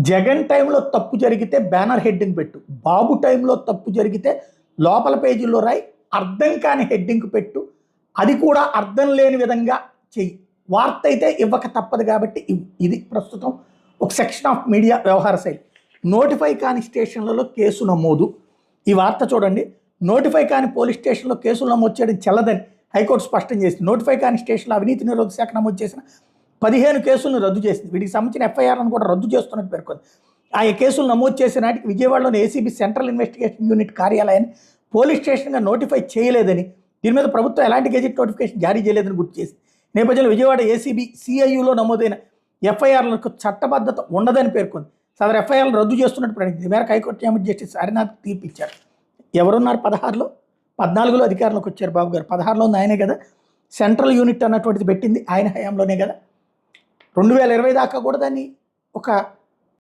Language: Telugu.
జగన్ టైంలో తప్పు జరిగితే బ్యానర్ హెడ్డింగ్ పెట్టు, బాబు టైంలో తప్పు జరిగితే లోపల పేజీల్లో రాయి, అర్థం కాని హెడ్డింగ్ పెట్టు, అది కూడా అర్థం లేని విధంగా చెయ్యి. వార్త అయితే ఇవ్వక తప్పదు కాబట్టి ఇది ప్రస్తుతం ఒక సెక్షన్ ఆఫ్ మీడియా వ్యవహార శైలి. నోటిఫై కాని స్టేషన్లలో కేసు నమోదు. ఈ వార్త చూడండి. నోటిఫై కాని పోలీస్ స్టేషన్లో కేసులు నమోదు చేయడం చెల్లదని హైకోర్టు స్పష్టం చేసింది. నోటిఫై కాని స్టేషన్లో అవినీతి నిరోధక శాఖ నమోదు చేసిన 15 కేసులను రద్దు చేసింది. వీటికి సంబంధించిన ఎఫ్ఐఆర్లను కూడా రద్దు చేస్తున్నట్టు పేర్కొంది. ఆ కేసులు నమోదు చేసే నాటికి విజయవాడలోని ఏసీబీ సెంట్రల్ ఇన్వెస్టిగేషన్ యూనిట్ కార్యాలయాన్ని పోలీస్ స్టేషన్గా నోటిఫై చేయలేదని, దీని మీద ప్రభుత్వం ఎలాంటి గెజెట్ నోటిఫికేషన్ జారీ చేయలేదని గుర్తు చేసింది. నేపథ్యంలో విజయవాడ ఏసీబీ సిఐయులో నమోదైన ఎఫ్ఐఆర్లకు చట్టబద్ధత ఉండదని పేర్కొంది. సదరు ఎఫ్ఐఆర్లను రద్దు చేస్తున్నట్టు ప్రకటించింది. ఈ మేరకు హైకోర్టు న్యాయమూర్తి జస్టిస్ హరినాథ్ తీర్పు ఇచ్చారు. ఎవరున్నారు 16లో? 14లో అధికారంలోకి వచ్చారు బాబు గారు. 16లో ఉంది ఆయనే కదా. సెంట్రల్ యూనిట్ అన్నటువంటిది పెట్టింది ఆయన హయాంలోనే కదా. 2020 దాకా కూడా దాన్ని ఒక